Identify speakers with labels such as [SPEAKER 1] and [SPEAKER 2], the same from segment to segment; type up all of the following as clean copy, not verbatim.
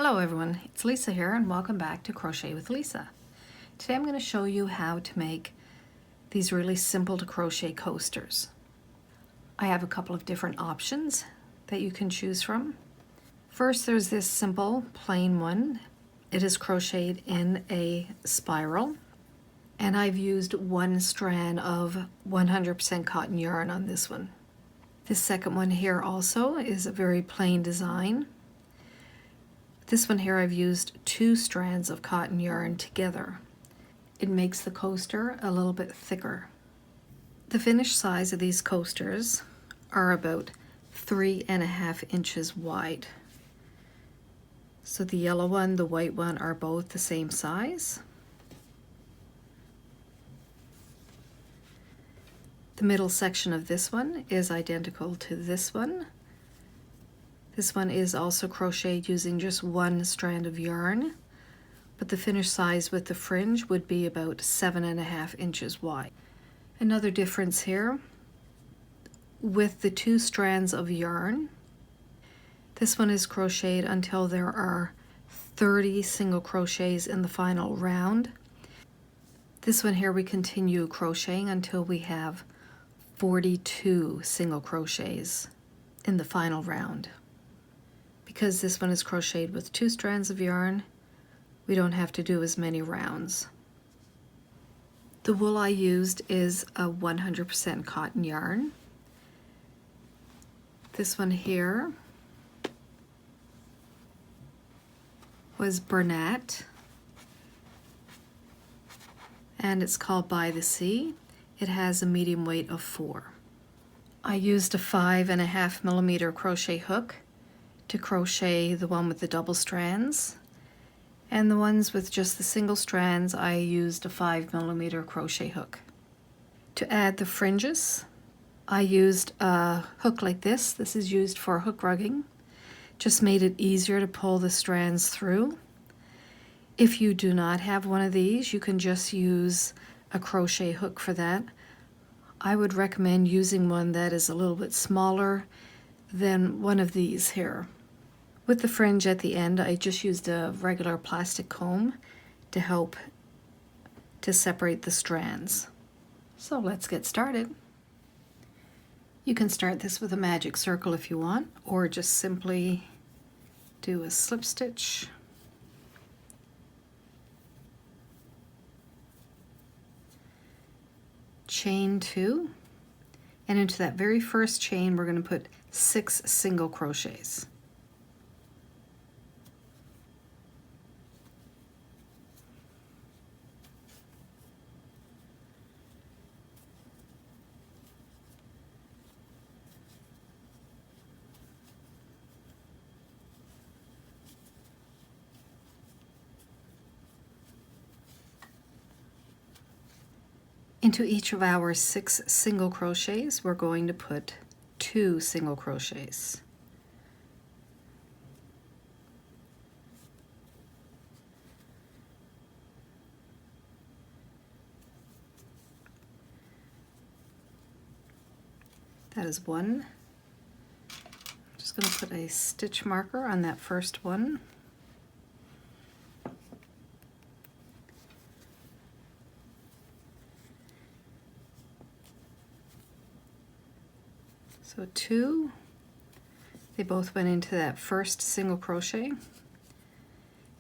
[SPEAKER 1] Hello everyone, it's Lisa here and welcome back to Crochet with Lisa. Today I'm going to show you how to make these really simple to crochet coasters. I have a couple of different options that you can choose from. First, there's this simple plain one. It is crocheted in a spiral and I've used one strand of 100% cotton yarn on this one. This second one here also is a very plain design. This one here I've used two strands of cotton yarn together. It makes the coaster a little bit thicker. The finished size of these coasters are about 3.5 inches wide. So the yellow one, the white one are both the same size. The middle section of this one is identical to this one. This one is also crocheted using just one strand of yarn, but the finished size with the fringe would be about 7.5 inches wide. Another difference here, with the two strands of yarn, this one is crocheted until there are 30 single crochets in the final round. This one here we continue crocheting until we have 42 single crochets in the final round. Because this one is crocheted with two strands of yarn, we don't have to do as many rounds. The wool I used is a 100% cotton yarn. This one here was Bernat, and it's called By the Sea. It has a medium weight of 4. I used a 5.5 millimeter crochet hook to crochet the one with the double strands, and the ones with just the single strands I used a 5 millimeter crochet hook. To add the fringes, I used a hook like this. This is used for hook rugging. Just made it easier to pull the strands through. If you do not have one of these, you can just use a crochet hook for that. I would recommend using one that is a little bit smaller than one of these here. With the fringe at the end, I just used a regular plastic comb to help to separate the strands. So let's get started. You can start this with a magic circle if you want, or just simply do a slip stitch. Chain 2, and into that very first chain we're going to put 6 single crochets. Into each of our 6 single crochets, we're going to put 2 single crochets. That is one. I'm just going to put a stitch marker on that first one. So 2, they both went into that first single crochet,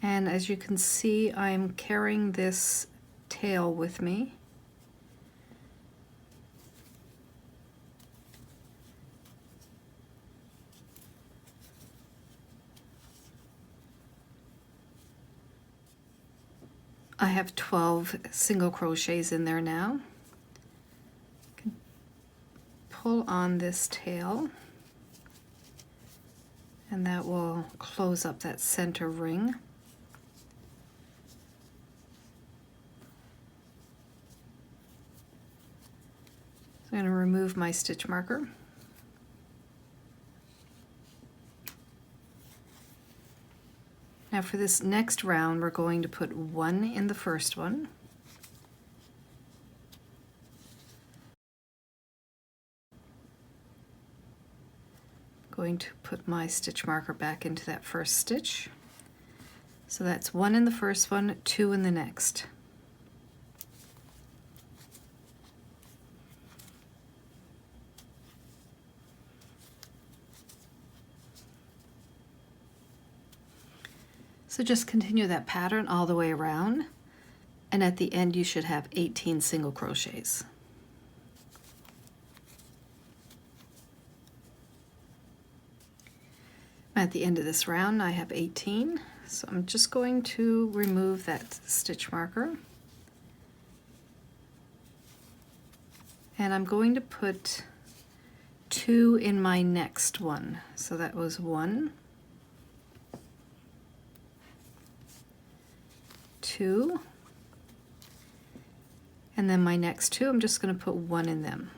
[SPEAKER 1] and as you can see, I'm carrying this tail with me. I have 12 single crochets in there now. Pull on this tail, and that will close up that center ring. So I'm going to remove my stitch marker. Now for this next round, we're going to put 1 in the first one. Going to put my stitch marker back into that first stitch, So that's 1 in the first one, 2 in the next. So just continue that pattern all the way around, and at the end you should have 18 single crochets. At the end of this round I have 18, so I'm just going to remove that stitch marker, and I'm going to put 2 in my next one. So that was 1, 2, and then my next 2 I'm just going to put 1 in them.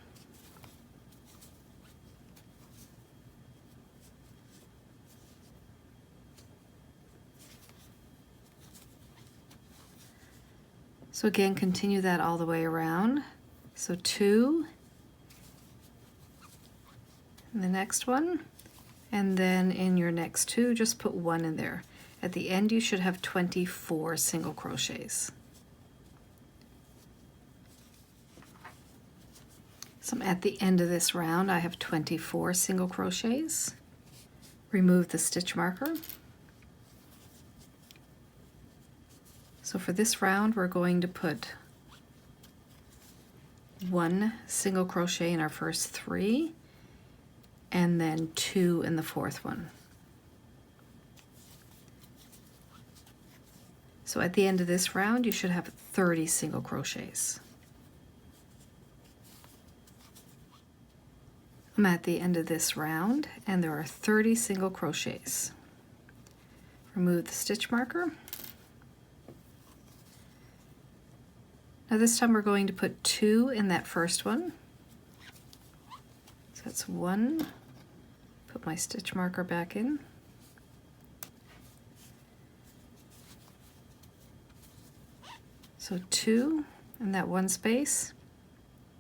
[SPEAKER 1] So again, continue that all the way around. So 2 in the next one, and then in your next 2 just put 1 in there. At the end you should have 24 single crochets. So at the end of this round I have 24 single crochets. Remove the stitch marker. So for this round we're going to put 1 single crochet in our first 3, and then 2 in the fourth one. So at the end of this round you should have 30 single crochets. I'm at the end of this round and there are 30 single crochets. Remove the stitch marker. Now this time we're going to put 2 in that first one. So that's 1, put my stitch marker back in. So 2 in that one space.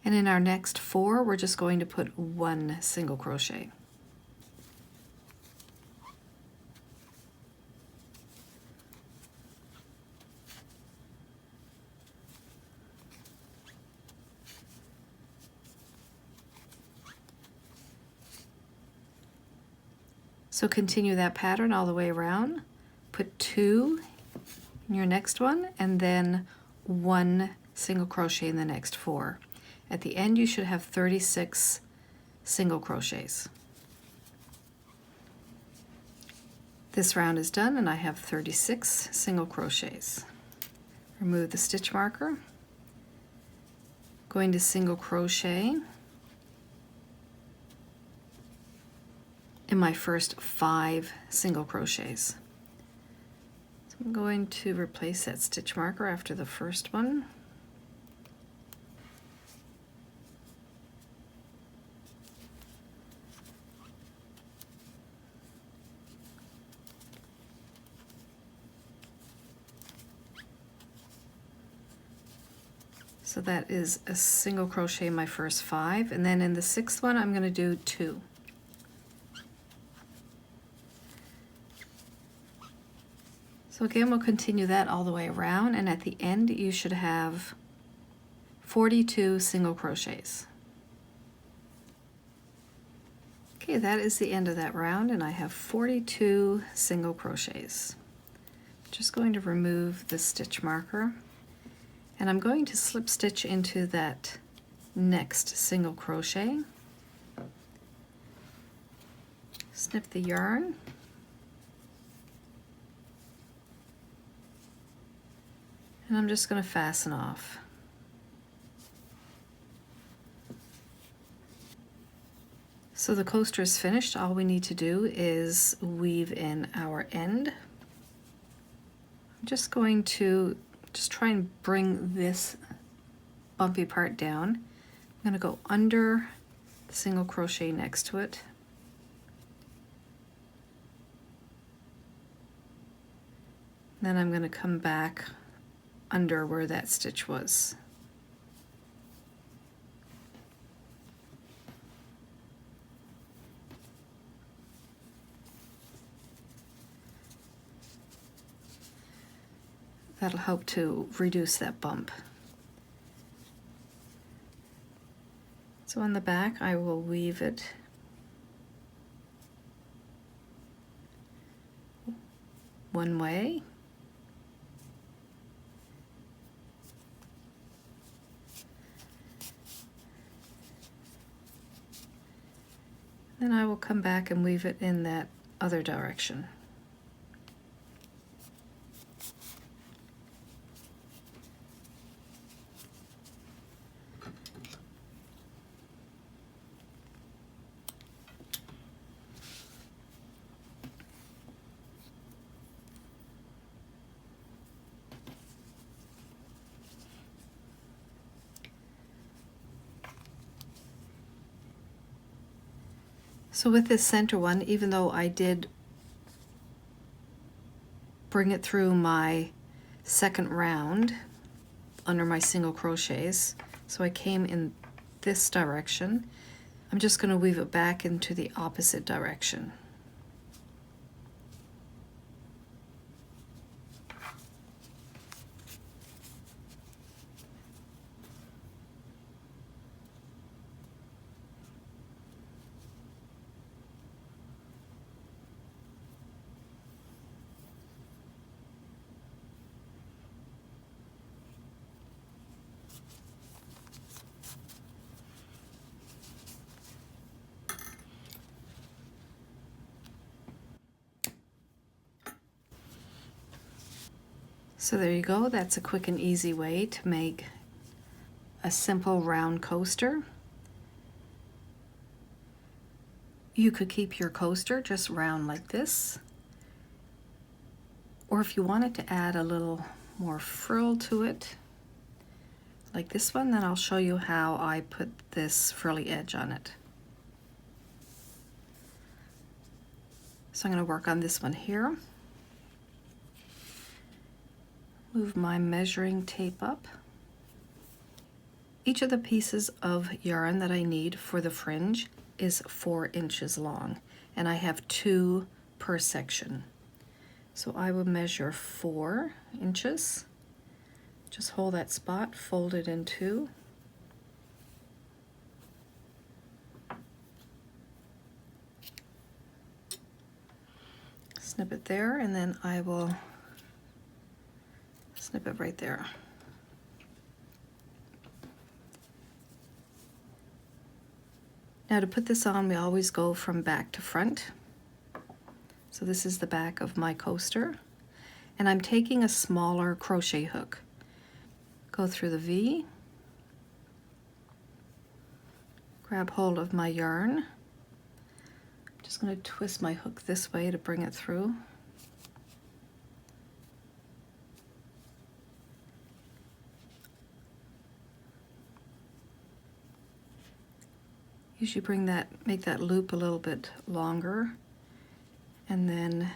[SPEAKER 1] And in our next 4 we're just going to put 1 single crochet. So continue that pattern all the way around. Put 2 in your next one, and then 1 single crochet in the next 4. At the end you should have 36 single crochets. This round is done and I have 36 single crochets. Remove the stitch marker. Going to single crochet in my first 5 single crochets. So I'm going to replace that stitch marker after the first one. So that is a single crochet in my first 5, and then in the 6th one I'm going to do 2. So again we'll continue that all the way around, and at the end you should have 42 single crochets. Okay, that is the end of that round and I have 42 single crochets. Just going to remove the stitch marker. And I'm going to slip stitch into that next single crochet. Snip the yarn. And I'm just going to fasten off. So the coaster is finished. All we need to do is weave in our end. I'm just going to try and bring this bumpy part down. I'm going to go under the single crochet next to it. Then I'm going to come back under where that stitch was. That'll help to reduce that bump. So on the back I will weave it one way. Then I will come back and weave it in that other direction. So with this center one, even though I did bring it through my second round under my single crochets, so I came in this direction, I'm just going to weave it back into the opposite direction. So there you go, that's a quick and easy way to make a simple round coaster. You could keep your coaster just round like this, or if you wanted to add a little more frill to it, like this one, then I'll show you how I put this frilly edge on it. So I'm going to work on this one here. Move my measuring tape up. Each of the pieces of yarn that I need for the fringe is 4 inches long, and I have 2 per section. So I will measure 4 inches. Just hold that spot, fold it in 2. Snip it there, and then I will snip it right there. Now to put this on, we always go from back to front. So this is the back of my coaster, and I'm taking a smaller crochet hook. Go through the V, grab hold of my yarn. I'm just going to twist my hook this way to bring it through. Usually make that loop a little bit longer, and then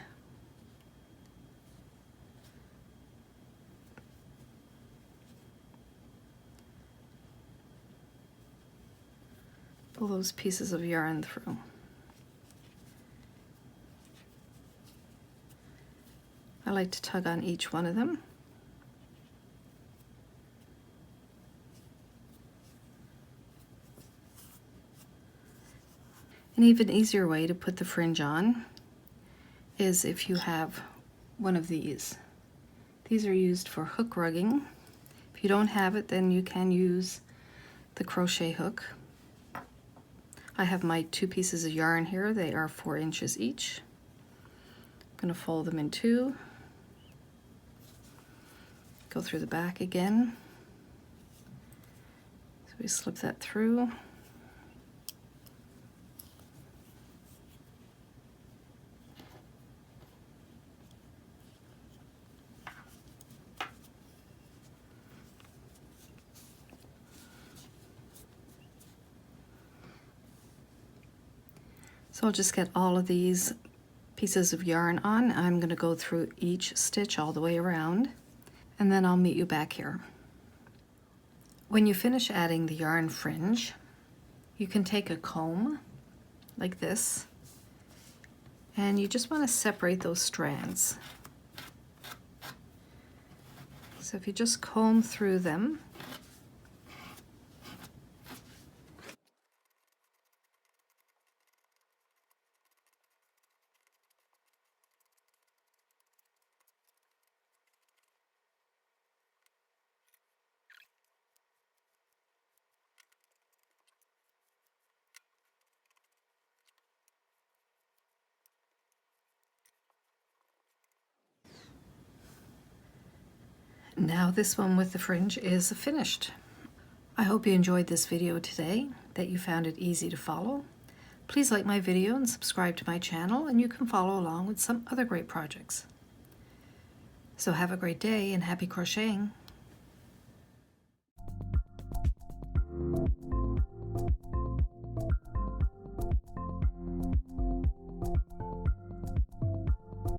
[SPEAKER 1] pull those pieces of yarn through. I like to tug on each one of them. An even easier way to put the fringe on is if you have one of these. These are used for hook rugging. If you don't have it, then you can use the crochet hook. I have my 2 pieces of yarn here. They are 4 inches each. I'm going to fold them in 2. Go through the back again. So we slip that through. So I'll just get all of these pieces of yarn on. I'm going to go through each stitch all the way around, and then I'll meet you back here. When you finish adding the yarn fringe, you can take a comb like this, and you just want to separate those strands. So if you just comb through them, now this one with the fringe is finished. I hope you enjoyed this video today, that you found it easy to follow. Please like my video and subscribe to my channel, and you can follow along with some other great projects. So have a great day and happy crocheting!